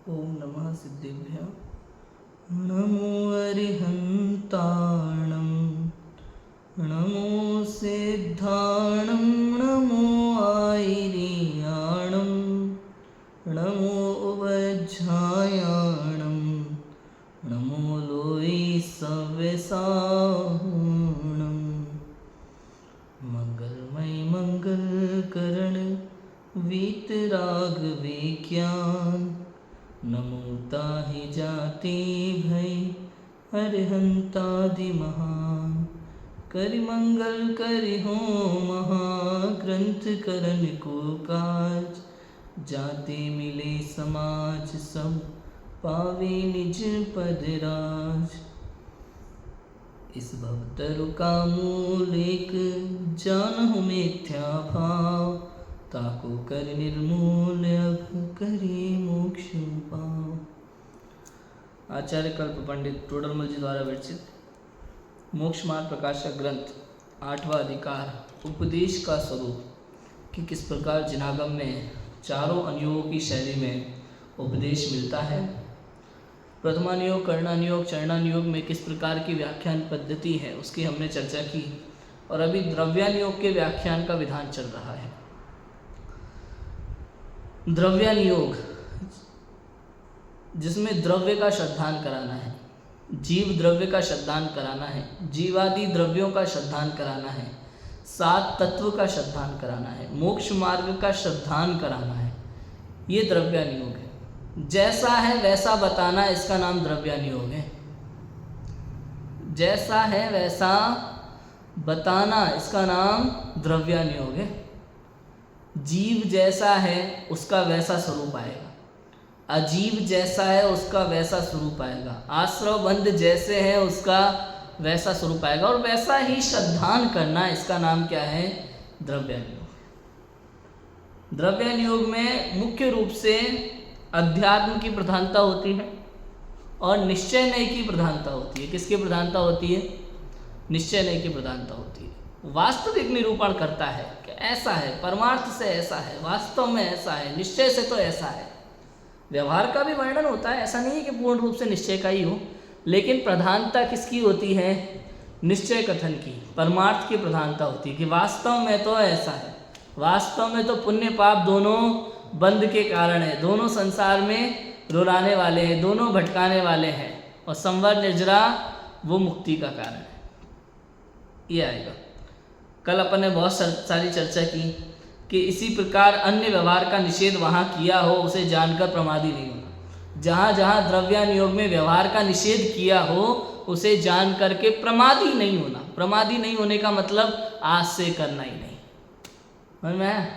ओम नमः सिद्धेभ्यः। नमो अरिहन्ताणं, नमो सिद्धाणं, नमो आयर्याणं, नमो उवज्झायाणं, नमो लोई सव्यसाहूणं। मंगलमय मंगलकरण वीतराग विज्ञान, नमो ताहि जाति भय अरिहंतादि महान। करि मंगल करि हो महाग्रंथ करन को काज, जाते मिले समाज सब पावे निज पद राज। इस भवतरु का मूल एक जानहु मिथ्या भाव, ताको कर निर्मूल अब करे मोक्ष पाओ। आचार्य कल्प पंडित टोडरमल जी द्वारा विरचित मोक्ष मार्ग प्रकाशक ग्रंथ 8वां अधिकार उपदेश का स्वरूप कि किस प्रकार जिनागम में चारों अनुयोगों की शैली में उपदेश मिलता है। प्रथमानुयोग, कर्णानुयोग, चरणानुयोग में किस प्रकार की व्याख्यान पद्धति है उसकी हमने चर्चा की, और अभी द्रव्यानुयोग के व्याख्यान का विधान चल रहा है। द्रव्यानुयोग जिसमें द्रव्य का श्रद्धान कराना है, जीव द्रव्य का श्रद्धान कराना है, जीवादि द्रव्यों का श्रद्धान कराना है, सात तत्व का श्रद्धान कराना है, मोक्ष मार्ग का श्रद्धान कराना है, ये द्रव्यानुयोग है। जैसा है वैसा बताना, इसका नाम द्रव्यानुयोग है। जैसा है वैसा बताना, इसका नाम द्रव्यानुयोग है। जीव जैसा है उसका वैसा स्वरूप आएगा, अजीव जैसा है उसका वैसा स्वरूप आएगा, आश्रवबंध जैसे है उसका वैसा स्वरूप आएगा, और वैसा ही श्रद्धान करना, इसका नाम क्या है? द्रव्यानुयोग। द्रव्यानुयोग में मुख्य रूप से अध्यात्म की प्रधानता होती है और निश्चय नय की प्रधानता होती है। किसकी प्रधानता होती है? निश्चय नय की प्रधानता होती है। वास्तविक निरूपण करता है कि ऐसा है, परमार्थ से ऐसा है, वास्तव में ऐसा है, निश्चय से तो ऐसा है। व्यवहार का भी वर्णन होता है, ऐसा नहीं है कि पूर्ण रूप से निश्चय का ही हो, लेकिन प्रधानता किसकी होती है? निश्चय कथन की, परमार्थ की प्रधानता होती है कि वास्तव में तो ऐसा है, वास्तव में तो पुण्य पाप दोनों बंध के कारण है, दोनों संसार में रुलाने वाले हैं, दोनों भटकाने वाले हैं, और संवर निर्जरा वो मुक्ति का कारण है। ये आएगा। कल अपन ने बहुत सारी चर्चा की कि इसी प्रकार अन्य व्यवहार का निषेध वहाँ किया हो उसे जानकर प्रमादी नहीं होना। जहाँ जहाँ द्रव्यानुयोग में व्यवहार का निषेध किया हो उसे जान करके प्रमादी नहीं होना। प्रमादी नहीं होने का मतलब आज से करना ही नहीं। समझ में आया?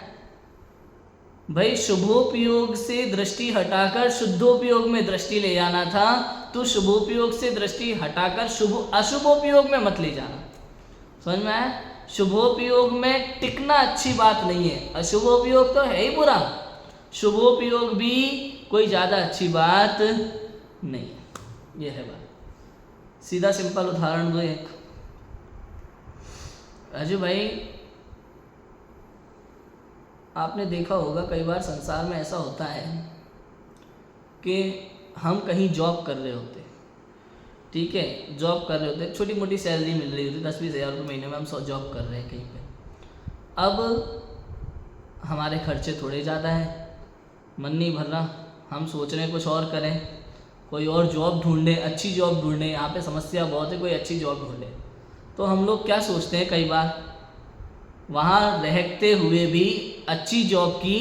भाई शुभोपयोग से दृष्टि हटाकर शुद्धोपयोग में दृष्टि ले जाना था, तो शुभोपयोग से दृष्टि हटाकर अशुभोपयोग में मत ले जाना। समझ में आया? शुभोपयोग में टिकना अच्छी बात नहीं है, अशुभोपयोग तो है ही बुरा, शुभोपयोग भी कोई ज़्यादा अच्छी बात नहीं। यह है बात। सीधा सिंपल उदाहरण दो एक। राजू भाई, आपने देखा होगा कई बार संसार में ऐसा होता है कि हम कहीं जॉब कर रहे होते, ठीक है, जॉब कर रहे होते, छोटी मोटी सैलरी मिल रही होती, 10-20 हज़ार रुपये महीने में हम जॉब कर रहे हैं कहीं पे। अब हमारे खर्चे थोड़े ज़्यादा हैं, मन नहीं भर रहा, हम सोच रहे हैं कुछ और करें, कोई और जॉब ढूंढें, अच्छी जॉब ढूंढें, यहाँ पे समस्या बहुत है, कोई अच्छी जॉब ढूंढें। तो हम लोग क्या सोचते हैं, कई बार वहाँ रहते हुए भी अच्छी जॉब की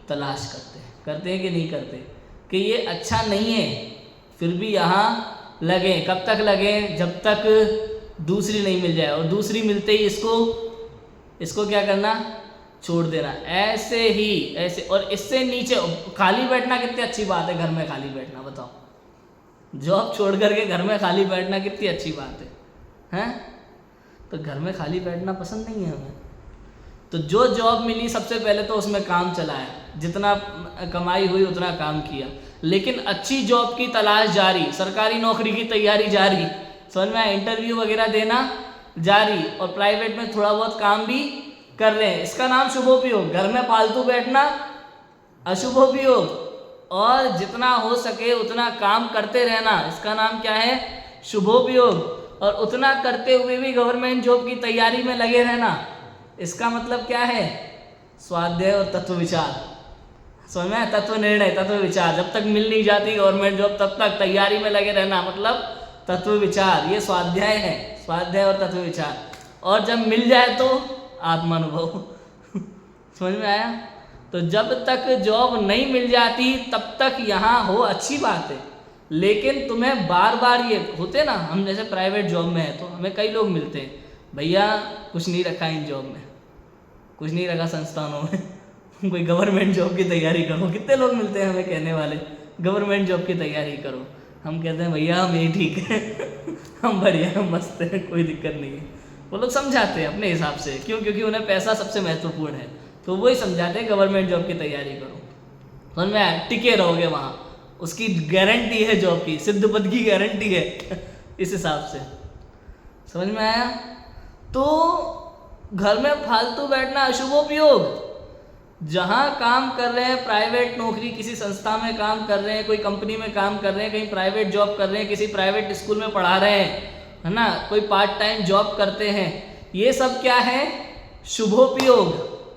तलाश करते हैं कि नहीं करते, कि ये अच्छा नहीं है फिर भी यहाँ लगे। कब तक लगे? जब तक दूसरी नहीं मिल जाए, और दूसरी मिलते ही इसको क्या करना? छोड़ देना। ऐसे ही ऐसे, और इससे नीचे खाली बैठना कितनी अच्छी बात है, घर में खाली बैठना, बताओ। जॉब छोड़ करके घर में खाली बैठना कितनी अच्छी बात है, हैं? तो घर में खाली बैठना पसंद नहीं है हमें। तो जो जॉब मिली सबसे पहले तो उसमें काम चलाया, जितना कमाई हुई उतना काम किया, लेकिन अच्छी जॉब की तलाश जारी, सरकारी नौकरी की तैयारी जारी, समझ में, इंटरव्यू वगैरह देना जारी, और प्राइवेट में थोड़ा बहुत काम भी कर रहे हैं। इसका नाम शुभोपयोग। घर में फालतू बैठना अशुभोपयोग। और जितना हो सके उतना काम करते रहना, इसका नाम क्या है? शुभोपयोग। और उतना करते हुए भी गवर्नमेंट जॉब की तैयारी में लगे रहना, इसका मतलब क्या है? स्वाध्याय और तत्व विचार। समझ में? तत्व निर्णय, तत्व विचार। जब तक मिल नहीं जाती गवर्नमेंट जॉब तब तक तैयारी में लगे रहना, मतलब तत्व विचार। ये स्वाध्याय है, स्वाध्याय और तत्व विचार। और जब मिल जाए तो आत्मानुभव। समझ में आया? तो जब तक जॉब नहीं मिल जाती तब तक यहाँ हो, अच्छी बात है, लेकिन तुम्हें बार बार ये होते ना, हम जैसे प्राइवेट जॉब में है तो हमें कई लोग मिलते हैं, भैया कुछ नहीं रखा इन जॉब में, कुछ नहीं रखा संस्थानों में, कोई गवर्नमेंट जॉब की तैयारी करो। कितने लोग मिलते हैं हमें कहने वाले, गवर्नमेंट जॉब की तैयारी करो। हम कहते हैं भैया हम यही ठीक है, हम बढ़िया, हम मस्त हैं, कोई दिक्कत नहीं है। वो लोग समझाते हैं अपने हिसाब से, क्यों? क्योंकि उन्हें पैसा सबसे महत्वपूर्ण है, तो वही समझाते हैं गवर्नमेंट जॉब की तैयारी करो, समझ में आया? टिके रहोगे वहाँ, उसकी गारंटी है जॉब की, सिद्ध पद की गारंटी है। इस हिसाब से समझ में आया? तो घर में फालतू बैठना अशुभोपयोग। जहाँ काम कर रहे हैं, प्राइवेट नौकरी, किसी संस्था में काम कर रहे हैं, कोई कंपनी में काम कर रहे हैं, कहीं प्राइवेट जॉब कर रहे हैं, किसी प्राइवेट स्कूल में पढ़ा रहे हैं, है ना, कोई पार्ट टाइम जॉब करते हैं, ये सब क्या है? शुभोपयोग।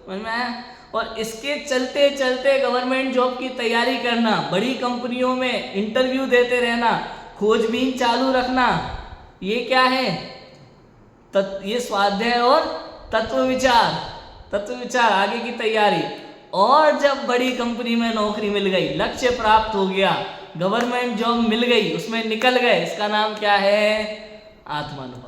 समझ में आया? और इसके चलते चलते गवर्नमेंट जॉब की तैयारी करना, बड़ी कंपनियों में इंटरव्यू देते रहना, खोजबीन चालू रखना, ये क्या है? ये स्वाध्याय और तत्व विचार, तत्व विचार, आगे की तैयारी। और जब बड़ी कंपनी में नौकरी मिल गई, लक्ष्य प्राप्त हो गया, गवर्नमेंट जॉब मिल गई, उसमें निकल गए, इसका नाम क्या है? आत्मानुभव।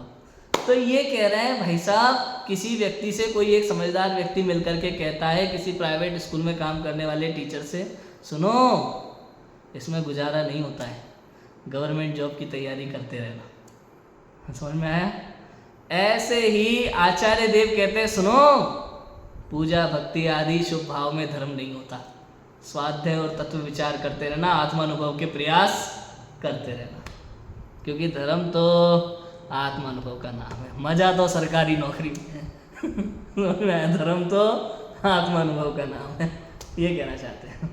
तो ये कह रहे हैं भाई साहब, किसी व्यक्ति से, कोई एक समझदार व्यक्ति मिलकर के कहता है किसी प्राइवेट स्कूल में काम करने वाले टीचर से, सुनो इसमें गुजारा नहीं होता है, गवर्नमेंट जॉब की तैयारी करते रहना। समझ में आया? ऐसे ही आचार्य देव कहते हैं, सुनो पूजा भक्ति आदि शुभ भाव में धर्म नहीं होता, स्वाध्याय और तत्व विचार करते रहना, आत्मानुभव के प्रयास करते रहना, क्योंकि धर्म तो आत्मानुभव का नाम है। मजा तो सरकारी नौकरी में है, धर्म तो आत्मानुभव का नाम है, ये कहना चाहते हैं।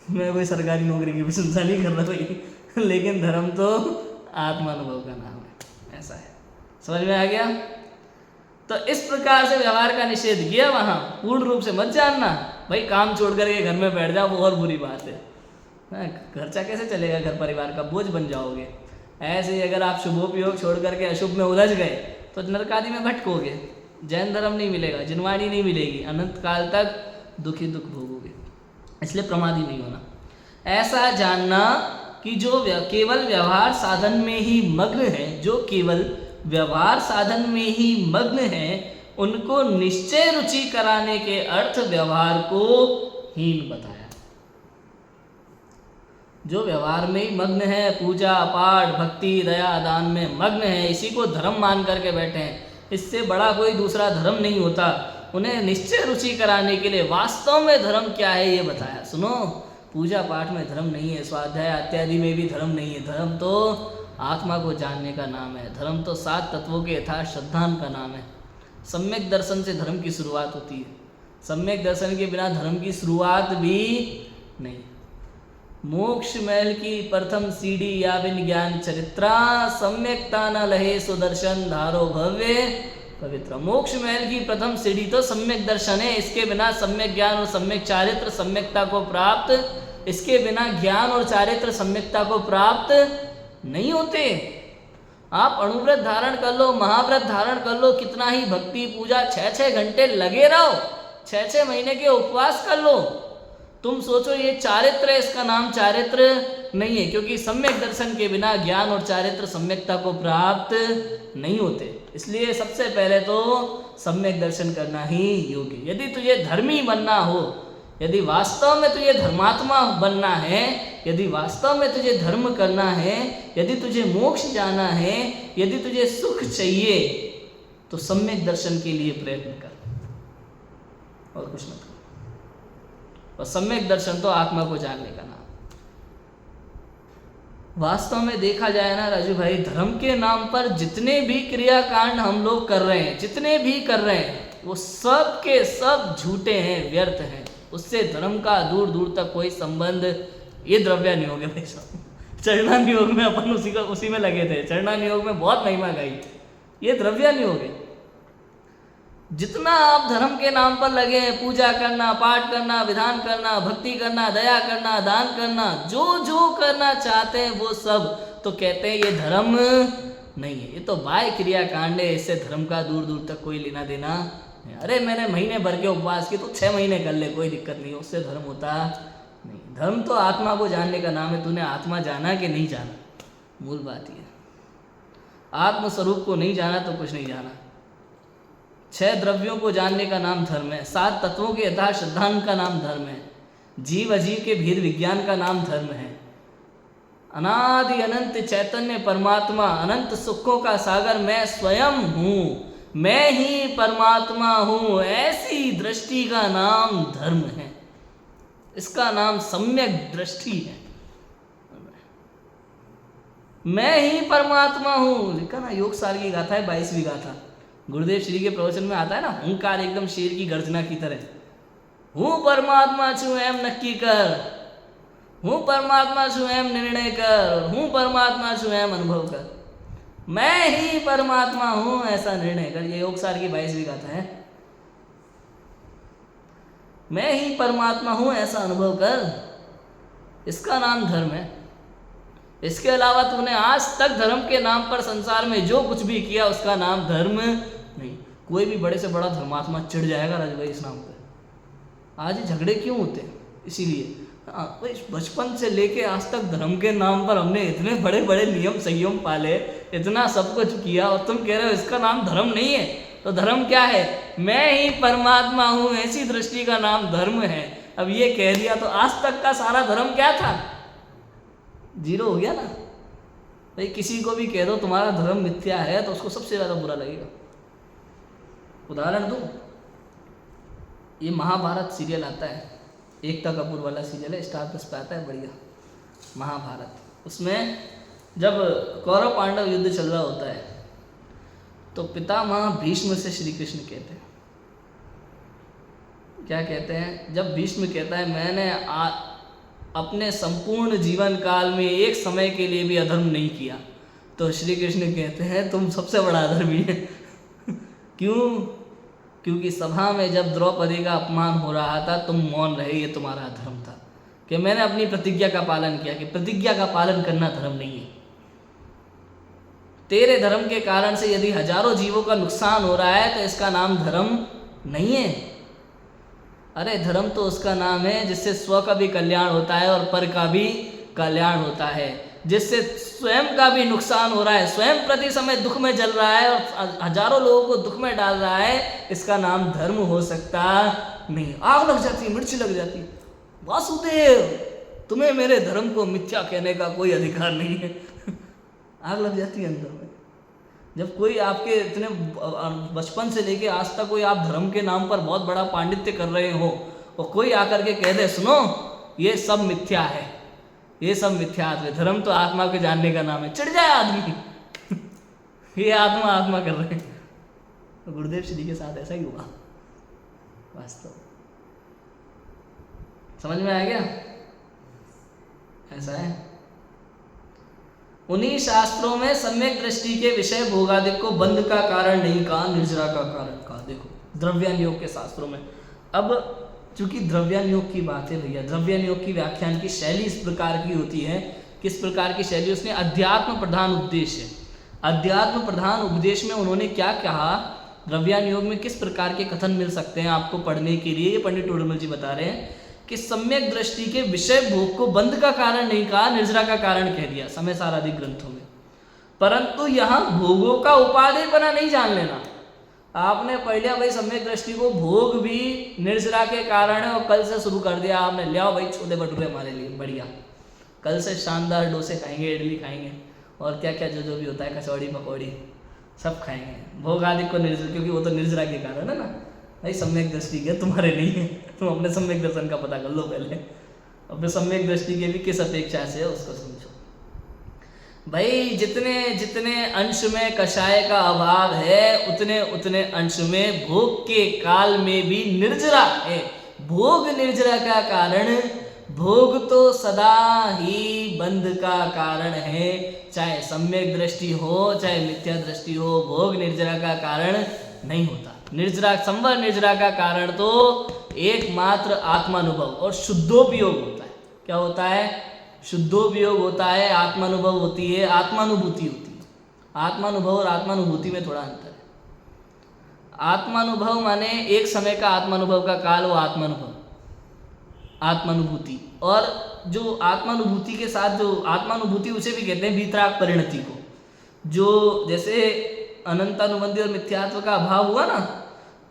मैं कोई सरकारी नौकरी की प्रशंसा नहीं कर रहा भाई, लेकिन धर्म तो आत्मानुभव का नाम है, ऐसा है। समझ में आ गया? तो इस प्रकार से व्यवहार का निषेध किया वहाँ। पूर्ण रूप से मत जानना भाई, काम छोड़ करके घर में बैठ जाओ, वो और बुरी बात है। खर्चा कैसे चलेगा? घर परिवार का बोझ बन जाओगे। ऐसे ही अगर आप शुभोपयोग छोड़ करके अशुभ में उलझ गए तो नरक आदि में भटकोगे, जैन धर्म नहीं मिलेगा, जिनवाणी नहीं मिलेगी, अनंत काल तक दुखी दुख भोगोगे। इसलिए प्रमादी नहीं होना। ऐसा जानना कि जो केवल व्यवहार साधन में ही मग्न है, जो केवल व्यवहार साधन में ही मग्न है, उनको निश्चय रुचि कराने के अर्थ व्यवहार को हीन बताया। जो व्यवहार में ही मग्न है, पूजा पाठ भक्ति दया दान में मग्न है, इसी को धर्म मान करके बैठे हैं, इससे बड़ा कोई दूसरा धर्म नहीं होता। उन्हें निश्चय रुचि कराने के लिए वास्तव में धर्म क्या है ये बताया। सुनो, पूजा पाठ में धर्म नहीं है, स्वाध्याय इत्यादि में भी धर्म नहीं है। धर्म तो आत्मा को जानने का नाम है, धर्म तो 7 तत्वों के यथार्थ श्रद्धान का नाम है। सम्यक दर्शन से धर्म की शुरुआत होती है, सम्यक दर्शन के बिना धर्म की शुरुआत भी नहीं। मोक्ष महल की प्रथम सीढ़ी या बिन ज्ञान चरित्रा, सम्यकता न लहे सुदर्शन धारो भव्य पवित्र। मोक्ष महल की प्रथम सीढ़ी तो सम्यक दर्शन है, इसके बिना सम्यक ज्ञान और सम्यक चारित्र सम्यकता को प्राप्त, इसके बिना ज्ञान और चारित्र सम्यकता को प्राप्त नहीं होते। आप अणुव्रत धारण कर लो, महाव्रत धारण कर लो, कितना ही भक्ति पूजा 6-6 घंटे लगे रहो, 6-6 महीने के उपवास कर लो, तुम सोचो ये चारित्र है, इसका नाम चारित्र नहीं है, क्योंकि सम्यक दर्शन के बिना ज्ञान और चारित्र सम्यकता को प्राप्त नहीं होते। इसलिए सबसे पहले तो सम्यक दर्शन करना ही योग्य। यदि तुझे धर्मी बनना हो, यदि वास्तव में तुझे धर्मात्मा बनना है, यदि वास्तव में तुझे धर्म करना है, यदि तुझे मोक्ष जाना है, यदि तुझे सुख चाहिए, तो सम्यक दर्शन के लिए प्रयत्न कर और कुछ मत कर। और सम्यक दर्शन तो आत्मा को जानने का नाम। वास्तव में देखा जाए ना राजू भाई, धर्म के नाम पर जितने भी क्रियाकांड हम लोग कर रहे हैं, जितने भी कर रहे हैं, वो सब के सब झूठे हैं, व्यर्थ हैं। उससे धर्म का दूर दूर तक कोई संबंध। ये द्रव्यानुयोग है भाई साहब। चरणानुयोग में अपन उसी में लगे थे, चरणानुयोग में बहुत महिमा गाई। ये द्रव्यानुयोग है। जितना आप धर्म के नाम पर लगे हैं, पूजा करना, पाठ करना, विधान करना, भक्ति करना, दया करना, दान करना, जो जो करना चाहते हैं वो सब, तो कहते हैं ये धर्म नहीं है, ये तो बाह्य क्रिया कांड है, इससे धर्म का दूर दूर तक कोई लेना देना नहीं। अरे मैंने महीने भर के उपवास किए तो 6 महीने कर ले, कोई दिक्कत नहीं, उससे धर्म होता नहीं। धर्म तो आत्मा को जानने का नाम है। तूने आत्मा जाना कि नहीं जाना, मूल बात ये। आत्मस्वरूप को नहीं जाना तो कुछ नहीं जाना। 6 द्रव्यों को जानने का नाम धर्म है। 7 तत्वों के यथार्थ सिद्धांत का नाम धर्म है। जीव अजीव के भेद विज्ञान का नाम धर्म है। अनादि अनंत चैतन्य परमात्मा, अनंत सुखों का सागर मैं स्वयं हूँ, मैं ही परमात्मा हूँ, ऐसी दृष्टि का नाम धर्म है। इसका नाम सम्यक दृष्टि है। मैं ही परमात्मा हूँ, लिखा ना योग सार की गाथा है, 22वीं गाथा। गुरुदेव श्री के प्रवचन में आता है ना, हुंकार एकदम शेर की गर्जना की तरह, हूँ परमात्मा छू एम नक्की कर, हूँ परमात्मा छू एम निर्णय कर, हूँ परमात्मा छू एम अनुभव कर, मैं ही परमात्मा हूँ ऐसा निर्णय कर। ये योग सार की 22वीं गाथा है। मैं ही परमात्मा हूँ ऐसा अनुभव कर, इसका नाम धर्म है। इसके अलावा तूने आज तक धर्म के नाम पर संसार में जो कुछ भी किया उसका नाम धर्म नहीं। कोई भी बड़े से बड़ा धर्मात्मा चिढ़ जाएगा राज भाई इस नाम पे। आज ये झगड़े क्यों होते हैं? इसीलिए भाई बचपन से लेके आज तक धर्म के नाम पर हमने इतने बड़े बड़े नियम संयम पाले, इतना सब कुछ किया, और तुम कह रहे हो इसका नाम धर्म नहीं है। तो धर्म क्या है? मैं ही परमात्मा हूँ, ऐसी दृष्टि का नाम धर्म है। अब ये कह दिया तो आज तक का सारा धर्म क्या था? जीरो हो गया ना। भाई किसी को भी कह दो तुम्हारा धर्म मिथ्या है तो उसको सबसे ज़्यादा बुरा लगेगा। उदाहरण दूँ, ये महाभारत सीरियल आता है, एकता कपूर वाला सीरियल है, स्टार प्लस पे आता है, बढ़िया महाभारत। उसमें जब कौरव पांडव युद्ध चल रहा होता है तो पितामह भीष्म से श्री कृष्ण कहते हैं, क्या कहते हैं? जब भीष्म कहता है मैंने अपने संपूर्ण जीवन काल में एक समय के लिए भी अधर्म नहीं किया, तो श्री कृष्ण कहते हैं तुम सबसे बड़ा अधर्मी है। क्यों? क्योंकि सभा में जब द्रौपदी का अपमान हो रहा था तुम मौन रहे, ये तुम्हारा अधर्म था। कि मैंने अपनी प्रतिज्ञा का पालन किया, कि प्रतिज्ञा का पालन करना धर्म नहीं है। तेरे धर्म के कारण से यदि हजारों जीवों का नुकसान हो रहा है तो इसका नाम धर्म नहीं है। अरे धर्म तो उसका नाम है जिससे स्व का भी कल्याण होता है और पर का भी कल्याण होता है, जिससे स्वयं का भी नुकसान हो रहा है, स्वयं प्रति समय दुख में जल रहा है और हजारों लोगों को दुख में डाल रहा है, इसका नाम धर्म हो सकता नहीं। आग लग जाती है, मिर्ची लग जाती है। वासुदेव, तुम्हें मेरे धर्म को मिथ्या कहने का कोई अधिकार नहीं है। आग लग जाती है अंदर में। जब कोई आपके इतने बचपन से लेके आज तक कोई आप धर्म के नाम पर बहुत बड़ा पांडित्य कर रहे हो और कोई आकर के कह दे सुनो ये सब मिथ्या है, ये सब मिथ्या है, धर्म तो आत्मा के जानने का नाम है, चिढ़ जाए आदमी। ये आत्मा आत्मा कर रहे हैं। तो गुरुदेव श्री के साथ ऐसा ही हुआ वास्तव। समझ में आ गया? ऐसा है। उन्हीं शास्त्रों में सम्यक दृष्टि के विषय भोगादिक को बंध का कारण नहीं कहा, निर्जरा का कारण कहा। देखो द्रव्यानुयोग के शास्त्रों में। अब चूंकि द्रव्यानुयोग की बात है भैया, द्रव्यानुयोग की व्याख्यान की शैली इस प्रकार की होती है। किस प्रकार की शैली? उसने अध्यात्म प्रधान उपदेश है। अध्यात्म प्रधान उपदेश में उन्होंने क्या कहा, द्रव्यानुयोग में किस प्रकार के कथन मिल सकते हैं आपको पढ़ने के लिए, ये पंडित टोडरमल जी बता रहे हैं कि सम्यक दृष्टि के विषय भोग को बंध का कारण नहीं कहा, निर्जरा का कारण कह दिया समय सार आदि ग्रंथों में। परंतु यहाँ भोगों का उपादेय बना नहीं जान लेना। आपने पढ़ लिया भाई सम्यक दृष्टि को भोग भी निर्जरा के कारण है और कल से शुरू कर दिया आपने, लिया भाई छोले भटूरे हमारे लिए बढ़िया, कल से शानदार डोसे खाएंगे, इडली खाएंगे और क्या क्या जो जो भी होता है, कचौड़ी पकौड़ी सब खाएंगे। भोग आदि को निर्जरा, क्योंकि वो तो निर्जरा के कारण है ना भाई। सम्यक दृष्टि के तुम्हारे नहीं है, तुम अपने सम्यक दर्शन का पता कर लो पहले, अपने सम्यक दृष्टि के भी किस अपेक्षा से है उसको समझो भाई। जितने जितने अंश में कषाय का अभाव है उतने उतने अंश में भोग के काल में भी निर्जरा है। भोग निर्जरा का कारण, भोग तो सदा ही बंध का कारण है, चाहे सम्यक दृष्टि हो चाहे मिथ्या दृष्टि हो, भोग निर्जरा का कारण नहीं होता। निर्जरा, संवर निर्जरा का कारण तो एकमात्र आत्मानुभव और शुद्धोपयोग होता है। क्या होता है? शुद्धोपयोग होता है, आत्मानुभव होती है, आत्मानुभूति होती है। आत्मानुभव और आत्मानुभूति में थोड़ा अंतर है। आत्मानुभव माने एक समय का आत्मानुभव का काल, वो आत्मानुभव, आत्मानुभूति। और जो आत्मानुभूति के साथ जो आत्मानुभूति, उसे भी कहते हैं वीतराग परिणति को। जो जैसे अनंतानुबंधी और मिथ्यात्व का अभाव हुआ ना,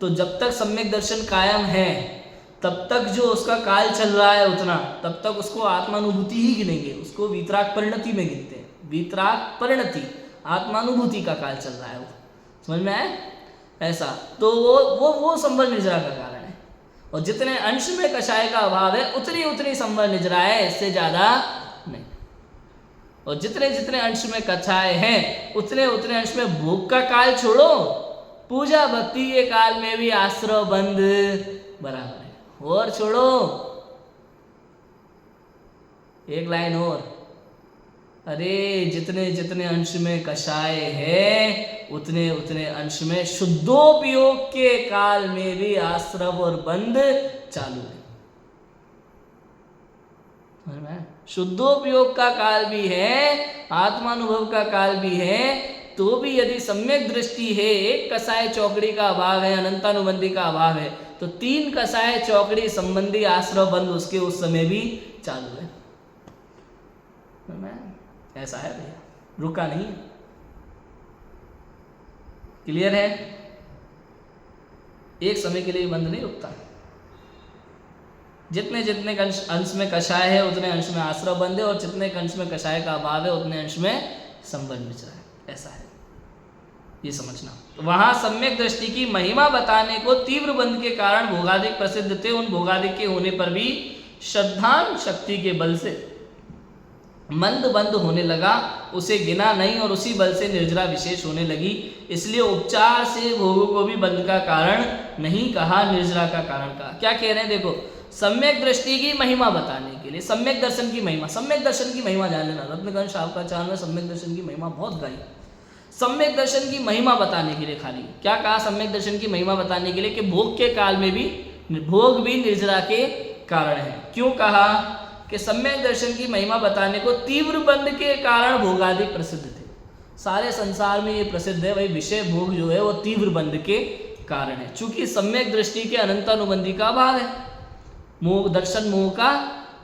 तो जब तक सम्यक दर्शन कायम है तब तक जो उसका काल चल रहा है उतना, तब तक उसको आत्मानुभूति ही गिनेंगे, उसको वीतराग परिणति में गिनते हैं। वीतराग परिणति, आत्मानुभूति का काल चल रहा है, वो समझ में आया? ऐसा तो वो संवर निर्जरा का कारण है। और जितने अंश में कषाय का अभाव है उतनी उतनी संवर निर्जरा है, इससे ज्यादा नहीं। और जितने जितने अंश में कषाय हैं उतने उतने अंश में भोग का काल छोड़ो, पूजा भक्ति के काल में भी आश्रय बंद बराबर है। और छोड़ो, एक लाइन और, अरे जितने जितने अंश में कषाय है उतने उतने अंश में शुद्धोपयोग के काल में भी आश्रव और बंध चालू है। शुद्धोपयोग का काल भी है, आत्मानुभव का काल भी है, तो भी यदि सम्यक दृष्टि है, एक कषाय चौकड़ी का अभाव है, अनंतानुबंधी का अभाव है, तो 3 कषाय चौकड़ी संबंधी आश्रव बंध उसके उस समय भी चालू है। ऐसा है भैया, रुका नहीं। क्लियर है? एक समय के लिए बंद नहीं रुकता। जितने जितने अंश में कषाय है उतने अंश में आश्रव बंध है, और जितने अंश में कषाय का अभाव है उतने अंश में संबंध मिचरा है। ऐसा है, ये समझना। तो वहां सम्यक दृष्टि की महिमा बताने को तीव्र बंध के कारण भोगादिक प्रसिद्ध थे। उन भोगादिक के होने पर भी श्रद्धान शक्ति के बल से मंद बंद होने लगा, उसे गिना नहीं, और उसी बल से निर्जरा विशेष होने लगी। इसलिए उपचार से भोगों को भी बंध का कारण नहीं कहा, निर्जरा का कारण कहा। क्या कह रहे हैं? देखो, सम्यक दृष्टि की महिमा बताने के लिए, सम्यक दर्शन की महिमा, सम्यक दर्शन की महिमा जान लेना। रत्नगंज शावकाचार्य में सम्यक दर्शन की महिमा बहुत गाई। सम्यक दर्शन की महिमा बताने के लिए खाली क्या कहा? सम्यक दर्शन की महिमा बताने के लिए कि भोग के काल में भी, भोग भी निर्जरा के कारण है। क्यों कहा? कि सम्यक दर्शन की महिमा बताने को तीव्र बंध के कारण भोगादि प्रसिद्ध थे। सारे संसार में ये प्रसिद्ध है, वही विषय भोग जो है वो तीव्र बंध के कारण है। चूंकि सम्यक दृष्टि के अनंतानुबंधी का अभाव है, मोह दर्शन मोह का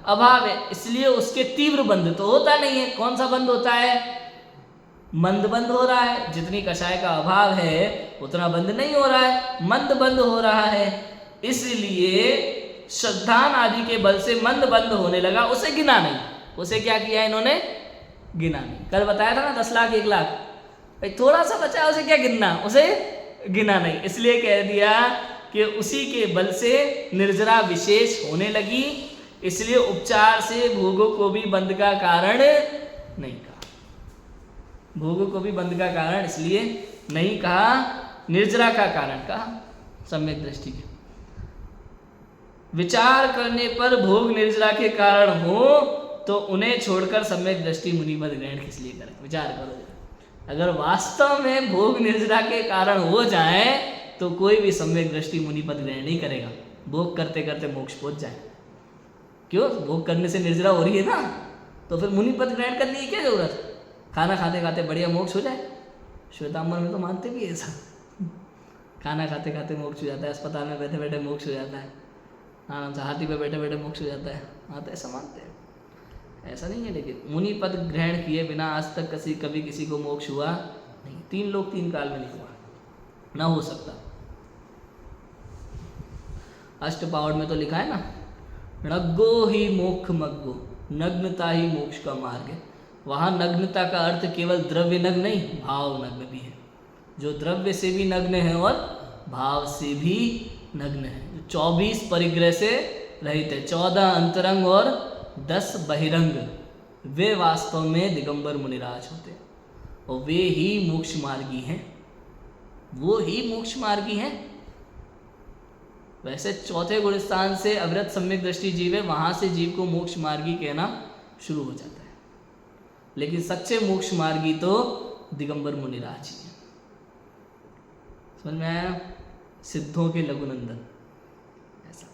अभाव है, इसलिए उसके तीव्र बंध तो होता नहीं है। कौन सा बंध होता है? मंद बंद हो रहा है। जितनी कषाय का अभाव है उतना बंद नहीं हो रहा है, मंद बंद हो रहा है। इसलिए श्रद्धान आदि के बल से मंद बंद होने लगा, उसे गिना नहीं। उसे क्या किया इन्होंने? गिना नहीं। कल बताया था ना 10 लाख 1 लाख, भाई थोड़ा सा बचा, उसे क्या गिनना? उसे गिना नहीं। इसलिए कह दिया कि उसी के बल से निर्जरा विशेष होने लगी, इसलिए उपचार से भोगों को भी बंध का कारण नहीं कहा। भोगों को भी बंध का कारण इसलिए नहीं कहा, निर्जरा का कारण कहा। सम्यक दृष्टि के विचार करने पर भोग निर्जरा के कारण हो तो उन्हें छोड़कर सम्यक दृष्टि मुनिपद ग्रहण किस लिए करें? विचार करो। अगर वास्तव में भोग निर्जरा के कारण हो जाए तो कोई भी सम्यक दृष्टि मुनिपद ग्रहण नहीं करेगा। भोग करते करते मोक्ष पहुंच जाए। क्यों? भोग करने से निर्जरा हो रही है ना, तो फिर मुनिपद ग्रहण करने की क्या जरूरत? खाना खाते खाते बढ़िया मोक्ष हो जाए। श्वेतांबर में तो मानते भी ऐसा, खाना खाते खाते मोक्ष हो जाता है, अस्पताल में बैठे बैठे मोक्ष हो जाता है, आराम से हाथी पे बैठे बैठे मोक्ष हो जाता है। हाँ, तो ऐसा मानते हैं। ऐसा नहीं है, लेकिन मुनि पद ग्रहण किए बिना आज तक कभी किसी को मोक्ष हुआ नहीं। 3 लोग 3 काल में नहीं हुआ, ना हो सकता। अष्टपावड़ में तो लिखा है ना, नग्गो ही मोक्ष मग्गो, नग्नता ही मोक्ष का मार्ग है। वहाँ नग्नता का अर्थ केवल द्रव्य नग्न नहीं, भाव नग्न भी है। जो द्रव्य से भी नग्न है और भाव से भी नग्न है। 24 परिग्रह से रहित है, 14 अंतरंग और 10 बहिरंग, वे वास्तव में दिगंबर मुनिराज होते हैं, और वे ही मोक्ष मार्गी हैं। वो ही मोक्ष मार्गी हैं। वैसे चौथे गुणस्थान से अविरत सम्यक दृष्टि जीव है, वहां से जीव को मोक्ष मार्गी कहना शुरू हो जाता है। लेकिन सच्चे मोक्ष मार्गी तो दिगंबर मुनिराज ही है। समझ में आया? सिद्धों के लघुनंदन ऐसा।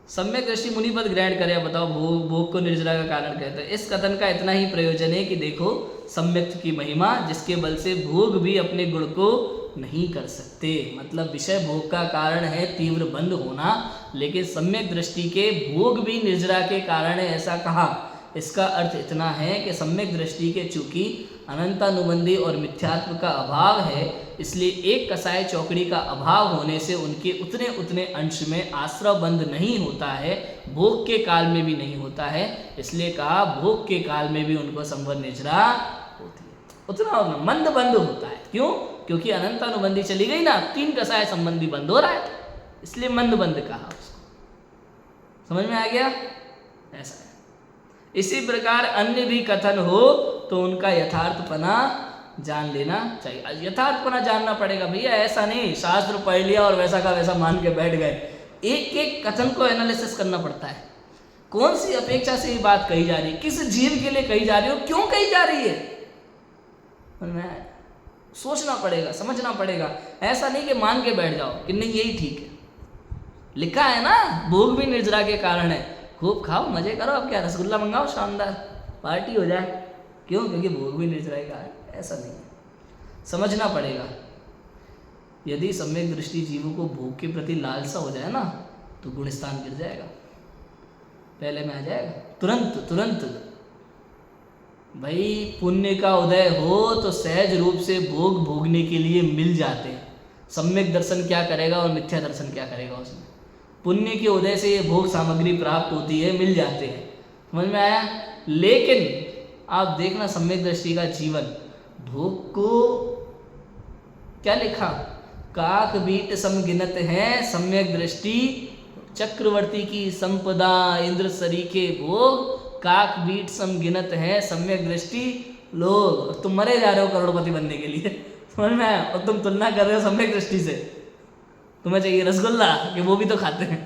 सम्यक दृष्टि मुनिपद ग्रहण करे, बताओ भोग, भोग को निर्जरा का कारण कहते हैं। इस कथन का इतना ही प्रयोजन है कि देखो सम्यक की महिमा, जिसके बल से भोग भी अपने गुण को नहीं कर सकते। मतलब विषय भोग का कारण है तीव्र बंध होना, लेकिन सम्यक दृष्टि के भोग भी निर्जरा के कारण है, ऐसा कहा। इसका अर्थ इतना है कि सम्यक दृष्टि के चूंकि अनंतानुबंधी और मिथ्यात्व का अभाव है, इसलिए एक कसाय चौकड़ी का अभाव होने से उनके उतने उतने अंश में आश्रव बंध नहीं होता है, भोग के काल में भी नहीं होता है। इसलिए कहा भोग के काल में भी उनको संवर निर्जरा होती है, उतना और मंद बंध होता है। क्यों? क्योंकि अनंतानुबंधी चली गई ना, 3 कसाय संबंधी बंद हो रहा है, इसलिए मंद बंद कहा उसको। समझ में आ गया? ऐसा है। इसी प्रकार अन्य भी कथन हो तो उनका यथार्थपना जान लेना चाहिए। यथार्थपना जानना पड़ेगा भैया, ऐसा नहीं शास्त्र पढ़ लिया और वैसा का वैसा मान के बैठ गए। एक एक कथन को एनालिसिस करना पड़ता है। कौन सी अपेक्षा से ये बात कही जा रही है, किस जीव के लिए कही जा रही है, क्यों कही जा रही है, सोचना पड़ेगा, समझना पड़ेगा। ऐसा नहीं कि मान के बैठ जाओ कि नहीं यही ठीक है। लिखा है ना भोग भी निर्जरा के कारण है, खूब खाओ मजे करो, अब क्या रसगुल्ला मंगाओ, शानदार पार्टी हो जाए। क्यों? क्योंकि भोग भी निर्जरा का है। ऐसा नहीं है, समझना पड़ेगा। यदि सम्यक दृष्टि जीवों को भोग के प्रति लालसा हो जाए ना, तो गुणस्थान गिर जाएगा, पहले में आ जाएगा तुरंत तुरंत। भाई पुण्य का उदय हो तो सहज रूप से भोग भोगने के लिए मिल जाते हैं। सम्यक दर्शन क्या करेगा और मिथ्या दर्शन क्या करेगा उसमें? पुण्य के उदय से ये भोग सामग्री प्राप्त होती है, मिल जाते हैं। समझ में आया? लेकिन आप देखना सम्यक दृष्टि का जीवन, भोग को क्या लिखा, काक बीट समगिनत है सम्यक दृष्टि, चक्रवर्ती की संपदा इंद्र सरीखे भोग, काक बीट समगिनत है सम्यक दृष्टि लोग। तुम मरे जा रहे हो करोड़पति बनने के लिए, समझ में आया? और तुम तुलना कर रहे हो सम्यक दृष्टि से। तुम्हें चाहिए रसगुल्ला कि वो भी तो खाते हैं।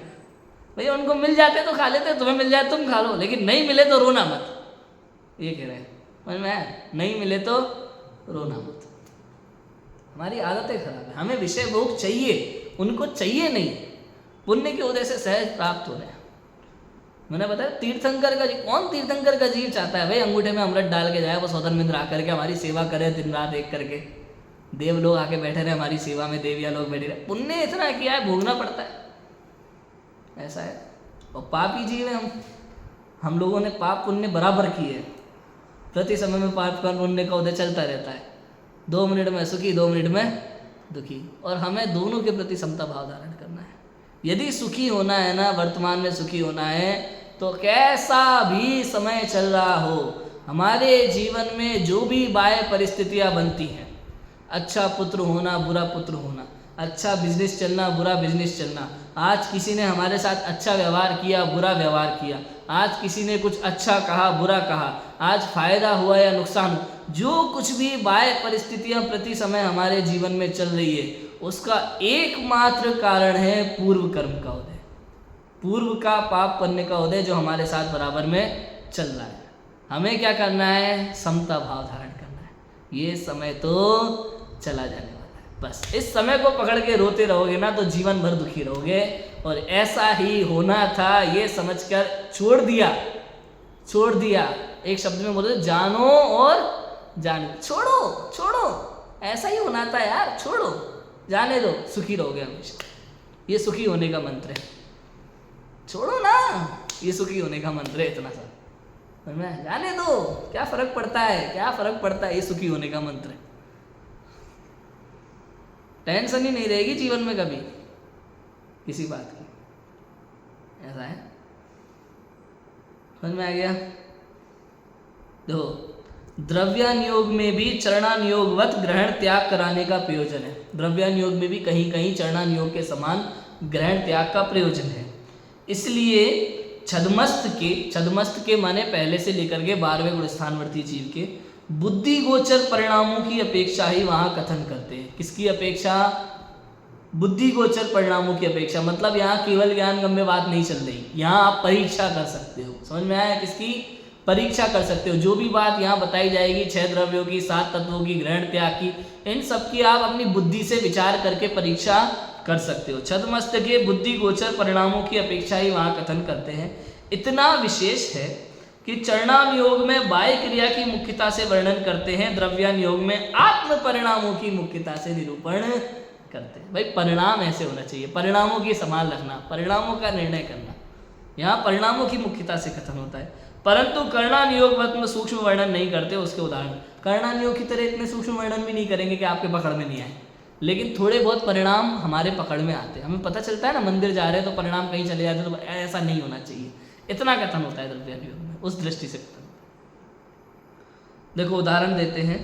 भैया उनको मिल जाते तो खा लेते, तुम्हें मिल जाए तुम खा लो, लेकिन नहीं मिले तो रोना मत, ये कह रहे हैं। समझ में आया? नहीं मिले तो रोना मत। हमारी आदतें खराब है, हमें विषय भोग चाहिए, उनको चाहिए नहीं। पुण्य के उदय से सहज प्राप्त हो रहे हैं। मैंने बताया तीर्थंकर का कौन तीर्थंकर का जीव चाहता है भाई अंगूठे में अमृत डाल के जाए, वो सौदन मित्र आकर के हमारी सेवा करे दिन रात एक करके, देव लोग आके बैठे रहे हमारी सेवा में, देविया लोग बैठे रहे। पुण्य इतना किया है, भोगना पड़ता है, ऐसा है। और पापी जीव है हम लोगों ने पाप पुण्य बराबर किए हैं। प्रति समय में पाप का पुण्य का उदय चलता रहता है। 2 मिनट में सुखी, 2 मिनट में दुखी, और हमें दोनों के प्रति समता भाव धारण करना है। यदि सुखी होना है ना, वर्तमान में सुखी होना है, तो कैसा भी समय चल रहा हो, हमारे जीवन में जो भी बाह्य परिस्थितियां बनती हैं, अच्छा पुत्र होना, बुरा पुत्र होना, अच्छा बिजनेस चलना, बुरा बिजनेस चलना, आज किसी ने हमारे साथ अच्छा व्यवहार किया, बुरा व्यवहार किया, आज किसी ने कुछ अच्छा कहा, बुरा कहा, आज फायदा हुआ या नुकसान, जो कुछ भी बाह्य परिस्थितियां प्रति समय हमारे जीवन में चल रही है, उसका एकमात्र कारण है पूर्व कर्म का उदय, पूर्व का पाप पुण्य का उदय जो हमारे साथ बराबर में चल रहा है। हमें क्या करना है? समता भाव धारण करना है। ये समय तो चला जाने वाला है, बस इस समय को पकड़ के रोते रहोगे ना तो जीवन भर दुखी रहोगे। और ऐसा ही होना था, ये समझकर छोड़ दिया। एक शब्द में बोले जानो और जानो, छोड़ो, ऐसा ही होना था यार, छोड़ो, जाने दो, सुखी रहोगे हमेशा। ये सुखी होने का मंत्र है, छोड़ो ना, ये सुखी होने का मंत्र है। इतना सा जाने दो, क्या फर्क पड़ता है, ये सुखी होने का मंत्र है। टेंशन ही नहीं रहेगी जीवन में कभी किसी बात की, ऐसा है। समझ में आ गया? देखो द्रव्यानुयोग में भी चरणानुयोगवत ग्रहण त्याग कराने का प्रयोजन है। द्रव्यानुयोग में भी कहीं कहीं चरणानुयोग के समान ग्रहण त्याग का प्रयोजन है। इसलिए छदमस्त के माने पहले से लेकर के 12वें गुणस्थानवर्ती जीव के बुद्धि गोचर परिणामों की अपेक्षा ही वहां कथन करते हैं। किसकी अपेक्षा? बुद्धि गोचर परिणामों की अपेक्षा, मतलब यहाँ केवल ज्ञान गम्य बात नहीं चल रही, यहाँ आप परीक्षा कर सकते हो। समझ में आया? किसकी परीक्षा कर सकते हो? जो भी बात यहाँ बताई जाएगी 6 द्रव्यों की, 7 तत्वों की, ग्रहण त्याग की, इन सब की आप अपनी बुद्धि से विचार करके परीक्षा कर सकते हो। छद्मस्त के बुद्धि गोचर परिणामों की अपेक्षा ही वहाँ कथन करते हैं। इतना विशेष है कि चरणाम योग में बाह्य क्रिया की मुख्यता से वर्णन करते हैं, द्रव्यान योग में आत्म परिणामों की मुख्यता से निरूपण करते हैं। भाई परिणाम ऐसे होना चाहिए, परिणामों की संभाल रखना, परिणामों का निर्णय करना, यहाँ परिणामों की मुख्यता से कथन होता है। परंतु कर्णानुयोग में सूक्ष्म वर्णन नहीं करते। उसके उदाहरण कर्णानुयोग की तरह इतने सूक्ष्म वर्णन भी नहीं करेंगे कि आपके पकड़ में नहीं आए, लेकिन थोड़े बहुत परिणाम हमारे पकड़ में आते हैं। हमें पता चलता है ना, मंदिर जा रहे हैं तो परिणाम कहीं चले जाते, तो ऐसा नहीं होना चाहिए। इतना कथन होता है द्रव्यानुयोग में, उस दृष्टि से कथन। देखो उदाहरण देते हैं,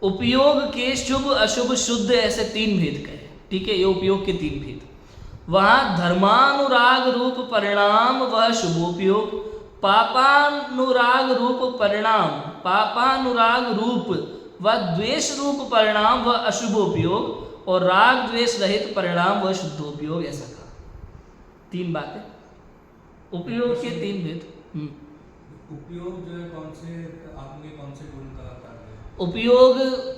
उपयोग के शुभ अशुभ शुद्ध ऐसे 3 भेद कहे। ठीक है, ये उपयोग के 3 भेद। वहां धर्मानुराग रूप परिणाम वह शुभोपयोग, पापानुराग रूप परिणाम, पापानुराग रूप व द्वेष रूप परिणाम व अशुभोपयोग, और राग द्वेष रहित परिणाम व शुद्धोपयोग। ऐसा कहा। 3 बातें, उपयोग के 3 भेद। उपयोग जो है कौन से आपके कौन से गुण का कार्य है?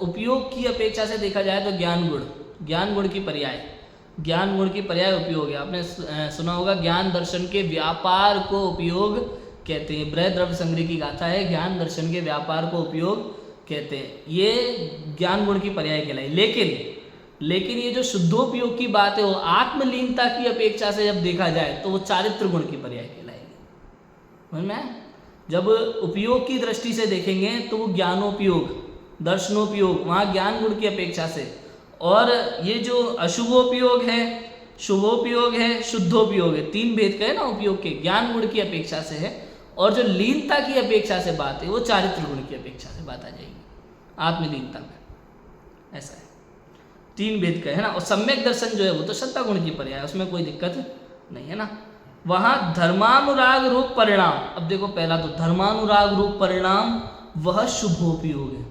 उपयोग की अपेक्षा से देखा जाए तो ज्ञान गुण की पर्याय, ज्ञान गुण की पर्याय उपयोग है। आपने सुना होगा ज्ञान दर्शन के व्यापार को उपयोग कहते हैं। बृहद द्रव्य संग्रह की गाथा है, ज्ञान दर्शन के व्यापार को उपयोग कहते हैं। ये ज्ञान गुण की पर्याय कहलाई। लेकिन ये जो शुद्धोपयोग की बात है वो आत्मलीनता की अपेक्षा से जब देखा जाए तो वो चारित्र गुण की पर्याय कहलाएगी। समझ में आया? जब उपयोग की दृष्टि से देखेंगे तो वो ज्ञानोपयोग, दर्शनोपयोग, वहाँ ज्ञान गुण की अपेक्षा से, और ये जो अशुभोपयोग है, शुभोपयोग है, शुद्धोपयोग है, 3 भेद कहे ना उपयोग के, ज्ञान गुण की अपेक्षा से है। और जो लीनता की अपेक्षा से बात है वो चारित्र गुण की अपेक्षा से बात आ जाएगी आत्मलीनता में। ऐसा है, 3 भेद का है ना। और सम्यक दर्शन जो है वो तो श्रद्धा गुण की पर्याय है, उसमें कोई दिक्कत नहीं है ना। वहां धर्मानुराग रूप परिणाम, अब देखो पहला तो धर्मानुराग रूप परिणाम वह शुभोपयोग है।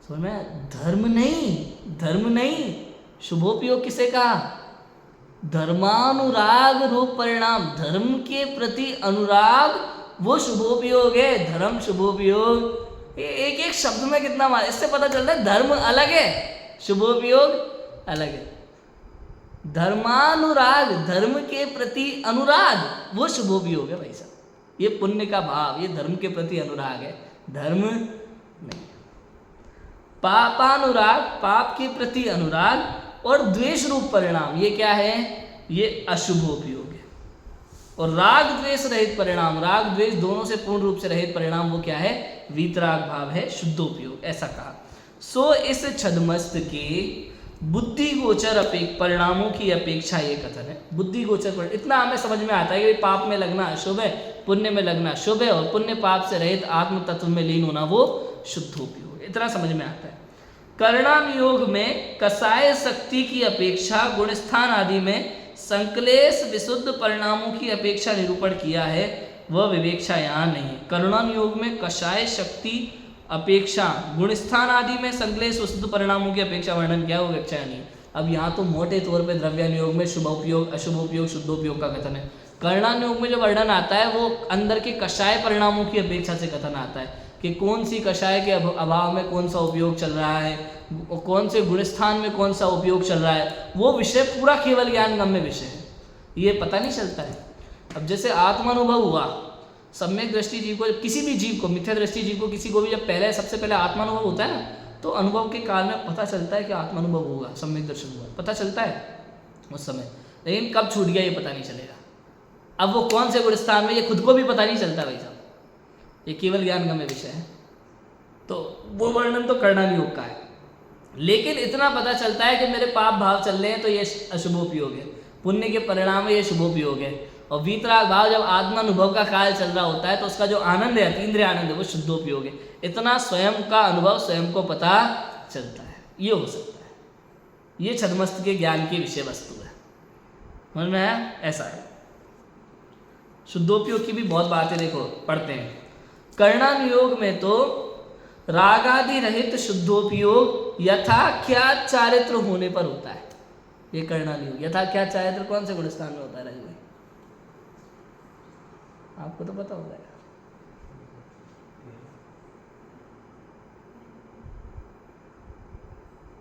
समझ में? धर्म नहीं, शुभोपयोग किसे कहा? धर्मानुराग रूप परिणाम, धर्म के प्रति अनुराग वो शुभोपयोग है। धर्म शुभोपयोग, एक एक शब्द में कितना, इससे पता चलता है धर्म अलग है, शुभोपयोग अलग है। धर्मानुराग, धर्म के प्रति अनुराग वो शुभोपयोग है भाई साहब। ये पुण्य का भाव, ये धर्म के प्रति अनुराग है, धर्म नहीं। पापानुराग, पाप के प्रति अनुराग, और द्वेष रूप परिणाम ये क्या है? ये अशुभोपयोग है। और राग द्वेष रहित परिणाम, राग द्वेष दोनों से पूर्ण रूप से रहित परिणाम वो क्या है? वीतराग भाव है, शुद्धोपयोग। ऐसा कहा। सो इस छद्मस्त के बुद्धि गोचर परिणामों की अपेक्षा ये कथन है। बुद्धि गोचर इतना हमें समझ में आता है कि पाप में लगना अशुभ है, पुण्य में लगना शुभ है, और पुण्य पाप से रहित आत्म तत्व में लीन होना वो शुद्धोपयोग, इतना समझ में आता है। कर्णानुयोग में कसाय शक्ति की अपेक्षा गुणस्थान आदि में संक्लेश विशुद्ध परिणामों की अपेक्षा निरूपण किया है, वह विवेक्षा यहाँ नहीं है। कर्णानुयोग में कषाय शक्ति अपेक्षा गुणस्थान आदि में संक्लेश विशुद्ध परिणामों की अपेक्षा वर्णन किया, वो विवेक्षा नहीं है। अब यहाँ तो मोटे तौर पे द्रव्यानुयोग में शुभोपयोग, अशुभोपयोग, शुद्धोपयोग का कथन है। कर्णानुयोग में जो वर्णन आता है वो अंदर के कषाय परिणामों की अपेक्षा से कथन आता है कि कौन सी कषाय के अभाव में कौन सा उपयोग चल रहा है, कौन से गुणस्थान में कौन सा उपयोग चल रहा है, वो विषय पूरा केवल ज्ञान गम्य विषय है, ये पता नहीं चलता है। अब जैसे आत्मानुभव हुआ, सम्यक दृष्टि जीव को, किसी भी जीव को, मिथ्या दृष्टि जीव को, किसी को भी जब सबसे पहले आत्मानुभव होता है ना, तो अनुभव के काल में पता चलता है कि आत्मानुभव होगा, सम्यक दर्शन हुआ, पता चलता है उस समय। लेकिन कब छूट गया ये पता नहीं चलेगा। अब वो कौन से गुणस्थान में, ये खुद को भी पता नहीं चलता भाई साहब, ये केवल ज्ञान गम्य विषय है। तो वो वर्णन तो कर्णानुयोग का है, लेकिन इतना पता चलता है कि मेरे पाप भाव चल रहे हैं तो ये अशुभोपयोग है, पुण्य के परिणाम में ये शुभोपयोग है। और वीतराग भाव जब आत्मानुभव का काल चल रहा होता है तो उसका जो आनंद है, अतीन्द्रिय आनंद है, वो शुद्धोपयोग है। इतना स्वयं का अनुभव स्वयं को पता चलता है, ये हो सकता है। ये छद्मस्त के ज्ञान की विषय वस्तु है, समझ में आया? ऐसा है। शुद्धोपयोग की भी बहुत बातें देखो पढ़ते हैं। कर्णानुयोग में तो रागादि रहित शुद्धोपयोग यथाख्यात चारित्र होने पर होता है। ये कर्णाली हो। यथाख्यात चारित्र कौन से गुण स्थान में होता है राजू भाई? आपको तो पता होगा यार।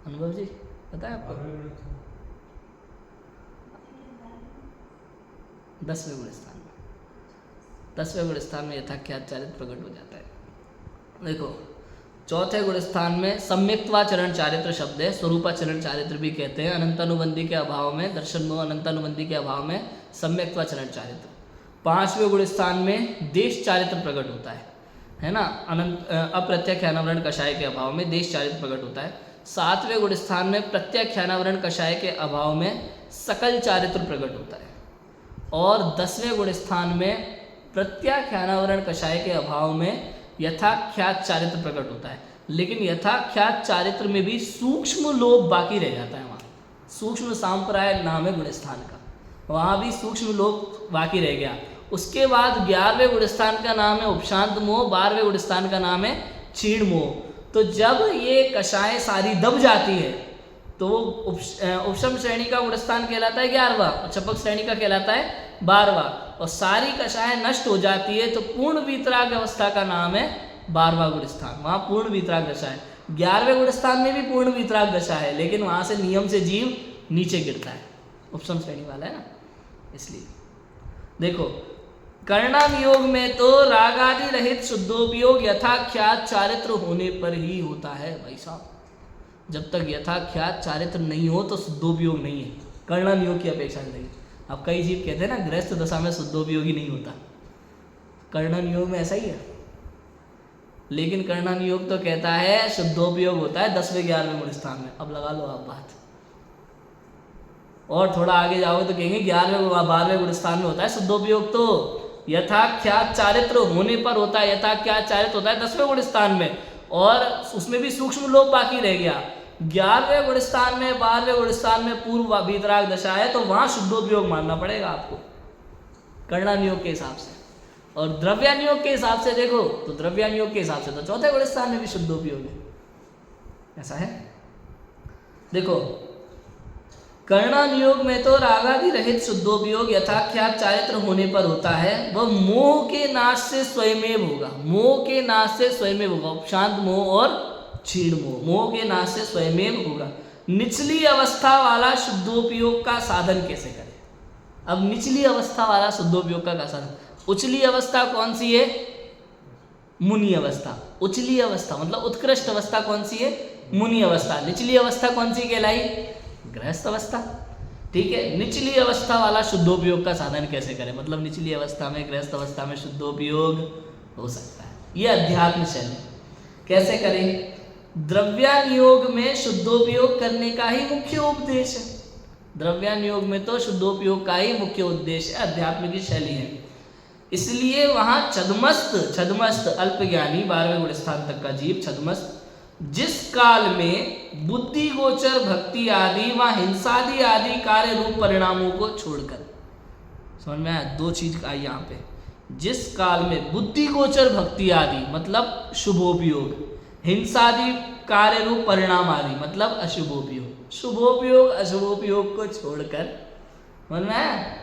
अनुभव जी पता है आपको? 10वें गुण स्थान में, 10वें गुण स्थान में यथाख्यात चारित्र प्रकट हो जाता है। देखो चौथे गुण स्थान में सम्यक्त्वाचरण चारित्र शब्द है, स्वरूपाचरण चारित्र भी कहते हैं। अनंतानुबंधी के अभाव में, दर्शन मोह अनंतानुबंधी के अभाव में सम्यक्त्वाचरण चारित्र। 5वें गुण स्थान में देश चारित्र प्रकट होता है ना, अनंत अप्रत्याख्यानावरण कषाय के अभाव में देश चारित्र प्रकट होता है। 7वें गुण स्थान में प्रत्याख्यानावरण कषाय के अभाव में सकल चारित्र प्रकट होता है। और 10वें गुण स्थान में प्रत्याख्यानावरण कषाय के अभाव में यथाख्यात चारित्र प्रकट होता है। लेकिन यथाख्यात चारित्र में भी सूक्ष्म लोप बाकी रह जाता है। वहाँ सूक्ष्म सांप्राय नाम है गुण स्थान का, वहाँ भी सूक्ष्म लोप बाकी रह गया। उसके बाद 11वें गुण स्थान का नाम है उपशांत मोह, 12वें गुण स्थान का नाम है क्षीण मोह। तो जब ये कषाएं सारी दब जाती है तो वो उपशम श्रेणी का गुण स्थान कहलाता है 11वां और चपक श्रेणी का कहलाता है 12वां। और सारी कषाएं नष्ट हो जाती है तो पूर्ण वीतराग अवस्था का नाम है 12वां गुण स्थान। वहाँ पूर्ण वीतराग दशा है। 11वें गुण स्थान में भी पूर्ण वीतराग दशा है, लेकिन वहाँ से नियम से जीव नीचे गिरता है, उपशम श्रेणी वाला है ना, इसलिए। देखो कर्णम योग में तो रागादि रहित शुद्धोपयोग यथाख्यात चारित्र होने पर ही होता है भाई साहब। जब तक यथाख्यात चारित्र नहीं हो तो शुद्धोपयोग नहीं है, कर्णम योग की अपेक्षा नहीं। अब कई जीव कहते हैं ना गृहस्थ दशा में शुद्धोपयोग ही नहीं होता, कर्णम योग में ऐसा ही है। लेकिन कर्णम योग तो कहता है शुद्धोपयोग होता है 10वें 11वें गुण स्थान में। अब लगा लो आप बात, और थोड़ा आगे जाओगे तो कहेंगे 11वें 12वें गुण स्थान में होता है शुद्धोपयोग। तो यथाख्यात चारित्र होने पर होता है, यथाख्यात चारित्र होता है 10वें गुण स्थान में, और उसमें भी सूक्ष्म लोप बाकी रह गया। 11वें गुण स्थान में, 12वें गुण स्थान में पूर्व वीतराग दशा है, तो वहां शुद्धोपयोग मानना पड़ेगा आपको कर्णानुयोग के हिसाब से। और द्रव्यानुयोग के हिसाब से देखो तो द्रव्यानुयोग के हिसाब से तो चौथे गुण स्थान में भी शुद्धोपयोग है, ऐसा है। देखो कर्णानुयोग में तो रागादि रहित शुद्धोपयोग यथाख्यात चारित्र होने पर होता है, वह मोह के नाश से स्वयमेव होगा। मोह के नाश से स्वयमेव होगा, उपशांत मोह और क्षीण मोह, मोह के नाश से स्वयमेव होगा। निचली अवस्था वाला शुद्धोपयोग का साधन कैसे करें? अब निचली अवस्था वाला शुद्धोपयोग का साधन, उचली अवस्था कौन सी है? मुनि अवस्था। उचली अवस्था मतलब उत्कृष्ट अवस्था कौन सी है? मुनि अवस्था। निचली अवस्था कौन सी कहलाई? गृहस्थ अवस्था। ठीक है, निचली अवस्था वाला शुद्धोपयोग का साधन कैसे करें? मतलब निचली अवस्था में, गृहस्थ अवस्था में शुद्धोपयोग हो सकता है, ये अध्यात्म शैली। कैसे करें? द्रव्यानुयोग में शुद्धोपयोग करने का ही मुख्य उपदेश है। द्रव्यानुयोग में तो शुद्धोपयोग का ही मुख्य उद्देश्य है, अध्यात्म की शैली है। इसलिए वहां छद्मस्त अल्पज्ञानी 12वें गुण स्थान तक का जीव छद्मस्त, जिस काल में बुद्धि गोचर भक्ति आदि व हिंसादि आदि कार्य रूप परिणामों को छोड़कर, समझ में आया? दो चीज आई यहाँ पे। जिस काल में बुद्धि गोचर भक्ति आदि मतलब शुभोपयोग, हिंसादि कार्य रूप परिणाम आदि मतलब अशुभोपयोग, शुभोपयोग अशुभोपयोग को छोड़कर, समझ में आया?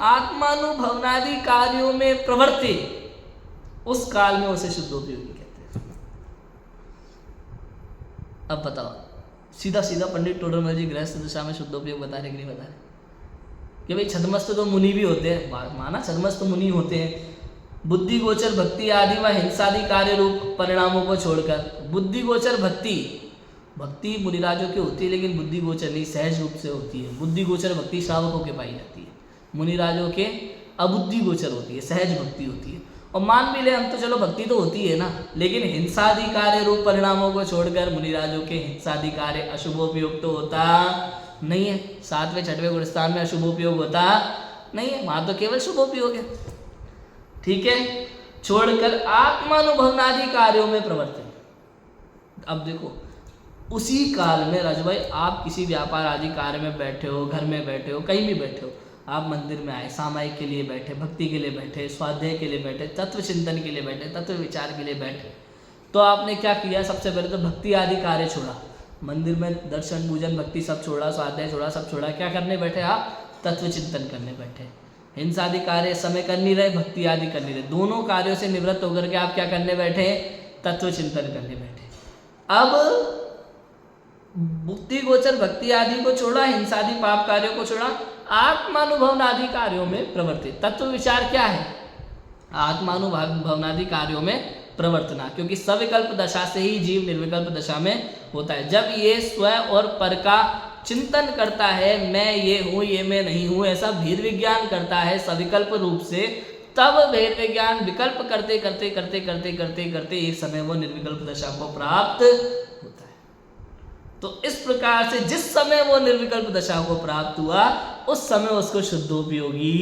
आत्मानुभवनादि कार्यों में प्रवृत्ति, उस काल में उसे शुद्धोपयोगी कहते हैं। अब बताओ, सीधा सीधा पंडित टोडरमल जी गृहस्थ दशा में शुद्धोपयोग बता रहे कि नहीं बता रहे? कि भाई छद्मस्त तो मुनि भी होते हैं, माना छद्मस्त मुनि होते हैं, बुद्धि गोचर भक्ति आदि व हिंसादि कार्य रूप परिणामों को छोड़कर। बुद्धि गोचर भक्ति मुनिराजों की होती है, लेकिन बुद्धि गोचर नहीं, सहज रूप से होती है। बुद्धि गोचर भक्ति श्रावकों के पाई जाती है, मुनिराजों के अबुद्धि गोचर होती है, सहज भक्ति होती है। और मान भी ले हम तो चलो भक्ति तो होती है ना, लेकिन हिंसादि कार्य रूप परिणामों को छोड़कर मुनिराजों के हिंसादि कार्य अशुभोपयोग तो होता नहीं है। 7वें 6वें गुण स्थान में अशुभोपयोग होता नहीं है, वहां तो केवल शुभोपयोग है। ठीक है, छोड़कर आत्मानुभवनादि कार्यों में प्रवर्तित। अब देखो उसी काल में राजू भाई आप किसी व्यापार आदि कार्य में बैठे हो, घर में बैठे हो, कहीं भी बैठे हो, आप मंदिर में आए, सामायिक के लिए बैठे, भक्ति के लिए बैठे, स्वाध्याय के लिए बैठे, तत्व चिंतन के लिए बैठे, तत्व विचार के लिए बैठे, तो आपने क्या किया? सबसे पहले तो भक्ति आदि कार्य छोड़ा, मंदिर में दर्शन पूजन भक्ति सब छोड़ा, स्वाध्याय छोड़ा, सब छोड़ा, क्या करने बैठे आप? तत्व चिंतन करने बैठे। हिंसा आदि कार्य समय कर नहीं रहे, भक्ति आदि कर नहीं रहे, दोनों कार्यों से निवृत्त होकर के आप क्या करने बैठे? तत्व चिंतन करने बैठे। अब मुक्ति गोचर भक्ति आदि को छोड़ा, हिंसा आदि पाप कार्यों को छोड़ा, आत्मानुभव आदि कार्यों में प्रवर्तित। तत्व विचार क्या है? आत्मानुभवनादि कार्यों में प्रवर्तना, क्योंकि सविकल्प दशा से ही जीव निर्विकल्प दशा में होता है। जब ये स्व और पर का चिंतन करता है, मैं ये हूँ, ये मैं नहीं हूँ, ऐसा भेद विज्ञान करता है सविकल्प रूप से, तब भेद विज्ञान विकल्प करते करते करते करते करते करते एक समय वो निर्विकल्प दशा को प्राप्त होता है। तो इस प्रकार से जिस समय वो निर्विकल्प दशा को प्राप्त हुआ, उस समय उसको शुद्धोपयोगी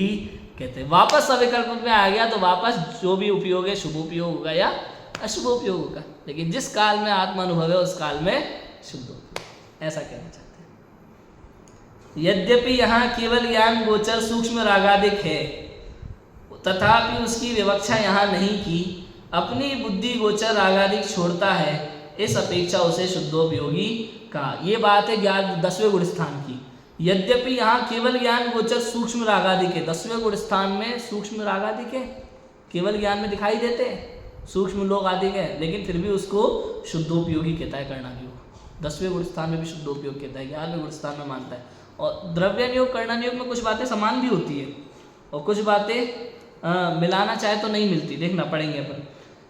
कहते हैं। वापस सविकल्प में आ गया तो वापस जो भी उपयोग है शुभोपयोग होगा या अशुभोपयोग होगा, लेकिन जिस काल में आत्मानुभव है उस काल में शुद्धोपयोग, ऐसा कहना चाहते हैं। यद्यपि यहाँ केवल ज्ञान गोचर सूक्ष्म रागादिक है, तथापि उसकी विवक्षा यहाँ नहीं की। अपनी बुद्धि गोचर रागादिक छोड़ता है, इस अपेक्षा उसे शुद्धोपयोगी कहा। ये बात है 10वें गुण स्थान की। यद्यपि यहाँ केवल ज्ञान गोचर सूक्ष्म रागादिक है, 10वें गुण स्थान में सूक्ष्म रागादिक है, केवल ज्ञान में दिखाई देते हैं, सूक्ष्म लोग आदिक है, लेकिन फिर भी उसको शुद्धोपयोगी कहता है कर्णानुयोग। 10वें गुण स्थान में भी शुद्धोपयोग कहता है, 11वें गुण स्थान में मानता है। और द्रव्यानुयोग कर्णानुयोग में कुछ बातें समान भी होती है और कुछ बातें मिलाना चाहे तो नहीं मिलती, देखना पड़ेंगे अपन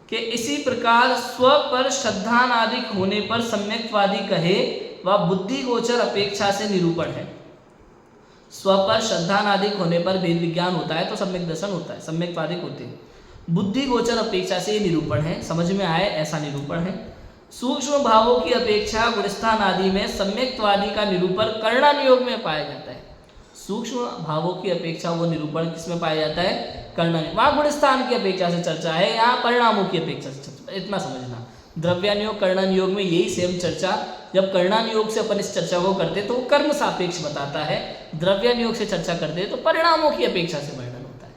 कि इसी प्रकार स्व पर श्रद्धानादिक होने पर सम्यक्तवादी कहे वह बुद्धि गोचर अपेक्षा से निरूपण है। स्व पर श्रद्धानादिक होने पर भेद विज्ञान होता है तो सम्यक दर्शन होता है, सम्यक्तवादिक होते हैं। बुद्धि गोचर अपेक्षा से ये निरूपण है, समझ में आए ऐसा निरूपण है। सूक्ष्म भावों की अपेक्षा गुणस्थान आदि में सम्यक्तवादी का निरूपण कर्णानुयोग में पाया जाता है। सूक्ष्म भावों की अपेक्षा वो निरूपण किसमें पाया जाता है? कर्णानुयोग। वहाँ गुणस्थान की अपेक्षा से चर्चा है, यहाँ परिणामों की अपेक्षा से चर्चा, इतना समझना। द्रव्यानुयोग कर्णानुयोग में यही सेम चर्चा, जब कर्णानुयोग से अपन इस चर्चा को करते तो कर्म सापेक्ष बताता है, द्रव्यानुयोग से चर्चा करते तो परिणामों की अपेक्षा से वर्णन होता है।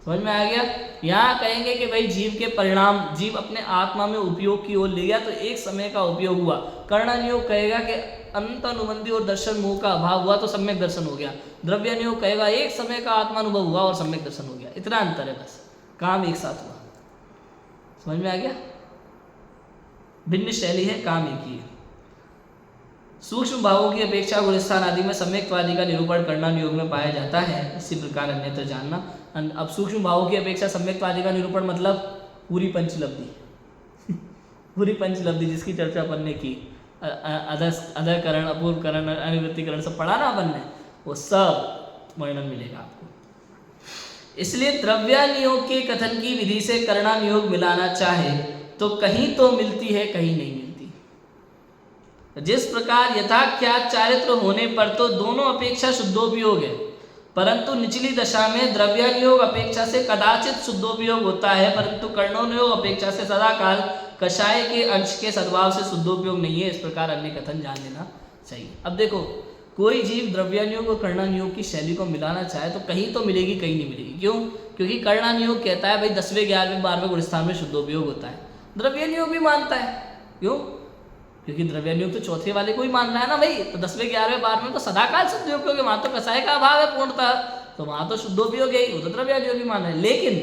समझ में आ गया? यहाँ कहेंगे कि भाई जीव के परिणाम, जीव अपने आत्मा में उपयोग की ओर ले गया तो एक समय का उपयोग हुआ। कर्णानुयोग कहेगा कि अनंत अनुबंधी और दर्शन मोह का अभाव हुआ तो सम्यक दर्शन हो गया। द्रव्यानुयोग कहेगा एक समय का आत्मानुभव हुआ और सम्यक दर्शन हो गया। इतना अंतर है, बस काम एक साथ हुआ। समझ में आ गया? भिन्न शैली है, काम एक ही है। सूक्ष्म भावों की अपेक्षा गुणस्थान आदि में सम्यक्तवादी का निरूपण कर्णानुयोग में पाया जाता है। इसी प्रकार अन्यत्र जानना। अब सूक्ष्म भावों की अपेक्षा सम्यक्तवादी का निरूपण मतलब पूरी पंचलब्धि पूरी पंचलब्धि जिसकी चर्चा अपन ने की, अधकरण, अपूर्वकरण, अनिवृत्तिकरण सब पढ़ा ना अपन ने, वो सब वर्णन मिलेगा आपको। इसलिए द्रव्यानुयोग के कथन की विधि से कर्णानुयोग मिलाना चाहे तो कहीं तो मिलती है, कहीं नहीं मिलती। जिस प्रकार यथाख्यात चारित्र होने पर तो दोनों अपेक्षा शुद्धोपयोग है, परंतु निचली दशा में द्रव्यानुयोग अपेक्षा से कदाचित शुद्धोपयोग होता है, परंतु कर्णानुयोग अपेक्षा से सदाकाल कषाय के अंश के सद्भाव से शुद्धोपयोग नहीं है। इस प्रकार अन्य कथन जान लेना चाहिए। अब देखो, कोई जीव द्रव्यानुयोग और कर्णानुयोग की शैली को मिलाना चाहे तो कहीं तो मिलेगी, कहीं नहीं मिलेगी। क्यों? क्योंकि कर्णानुयोग कहता है भाई 10वें, 11वें, 12वें गुणस्थान में शुद्धोपयोग होता है। द्रव्यानुयोग भी मानता है। क्यों? क्योंकि द्रव्यानुयोग तो चौथे वाले को ही मान रहा है ना भाई, तो 10वें, 11वें, 12वें तो सदाकाल शुद्धोपयोग है, वहाँ तो कषाय का अभाव है पूर्णतः, तो वहाँ तो शुद्धोपयोग है, वो तो द्रव्यानुयोग भी मान रहे हैं। लेकिन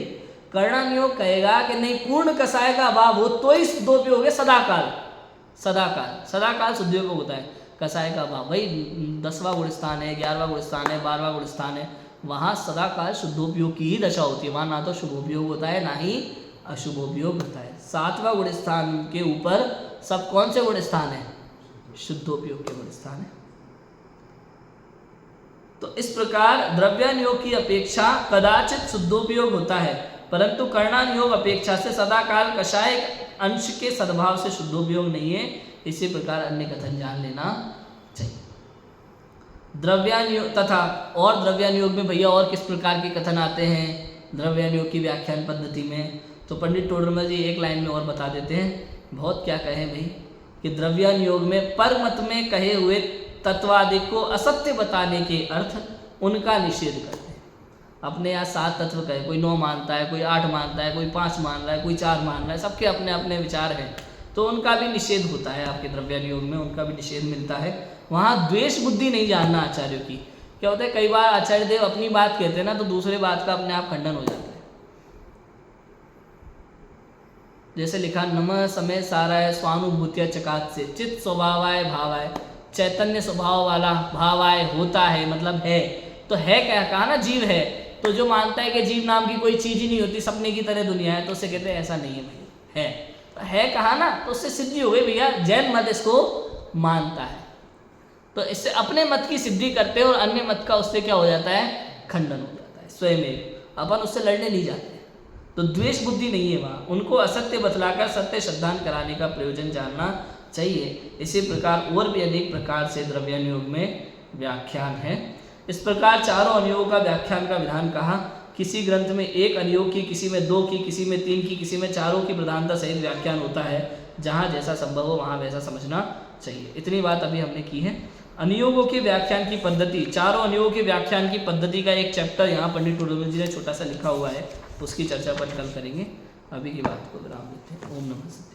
कर्णानुयोग कहेगा कि नहीं, पूर्ण कषाय का अभाव हो तो ही शुद्धोपयोग है, सदाकाल, सदाकाल, सदाकाल शुद्धोपयोग होता है। कषाय का अभाव भाई 10वां गुणस्थान है, 11वां गुणस्थान है, 12वां गुणस्थान है, वहाँ सदाकाल शुद्धोपयोग की ही दशा होती है। वहाँ ना तो शुभोपयोग होता है, ना ही अशुभोपयोग होता है। 7वां गुणस्थान के ऊपर सब कौन से गुण स्थान है? शुद्धोपयोग के गुण स्थान है। तो इस प्रकार द्रव्यानुयोग की अपेक्षा कदाचित शुद्धोपयोग होता है, परंतु कर्णानुयोग अपेक्षा से सदाकाल कषाय अंश के सद्भाव से शुद्धोपयोग नहीं है। इसी प्रकार अन्य कथन जान लेना चाहिए। द्रव्यानुयोग तथा और द्रव्यानुयोग में भैया और किस प्रकार के कथन आते हैं द्रव्यानुयोग की व्याख्यान पद्धति में? तो पंडित टोडरमल जी एक लाइन में और बता देते हैं। बहुत क्या कहें भाई कि द्रव्यानुयोग में पर मत में कहे हुए तत्वादिक को असत्य बताने के अर्थ उनका निषेध करते हैं। अपने यहाँ 7 तत्व कहे, कोई 9 मानता है, कोई 8 मानता है, कोई 5 मान रहा है, कोई 4 मान रहा है, सबके अपने अपने विचार हैं। तो उनका भी निषेध होता है, आपके द्रव्यानुयोग में उनका भी निषेध मिलता है। वहाँ द्वेष बुद्धि नहीं जानना आचार्यों की। क्या होता है, कई बार आचार्य देव अपनी बात कहते हैं ना तो दूसरे बात का अपने आप खंडन हो जाता है। जैसे लिखा, नमः समय साराय स्वानुभूत्य चकात से चित्त स्वभावाय भावाय, चैतन्य स्वभाव वाला भावाय होता है, मतलब है। तो है क्या कहा ना, जीव है। तो जो मानता है कि जीव नाम की कोई चीज ही नहीं होती, सपने की तरह दुनिया है, तो उससे कहते हैं ऐसा नहीं है भाई, है। तो है कहा ना, तो उससे सिद्धि हो गई भैया। जैन मत इसको मानता है, तो इससे अपने मत की सिद्धि करते हैं और अन्य मत का उससे क्या हो जाता है, खंडन हो जाता है स्वयं। अपन उससे लड़ने नहीं जाते। तो द्वेष बुद्धि नहीं है वहाँ। उनको असत्य बतलाकर सत्य श्रद्धान कराने का प्रयोजन जानना चाहिए। इसी प्रकार और भी अनेक प्रकार से द्रव्यानुयोग में व्याख्यान है। इस प्रकार चारों अनुयोगों का व्याख्यान का विधान कहा। किसी ग्रंथ में एक अनुयोग की, किसी में 2 की, किसी में 3 की, किसी में 4 की प्रधानता सहित व्याख्यान होता है। जहाँ जैसा संभव हो वहाँ वैसा समझना चाहिए। इतनी बात अभी हमने की है। अनुयोगों के व्याख्यान की पद्धति, चारों अनुयोगों के व्याख्यान की पद्धति का एक चैप्टर यहाँ पंडित टुडुमल जी ने छोटा सा लिखा हुआ है, उसकी चर्चा पर कल करेंगे। अभी की बात को विराम देते हैं। ओम नमः।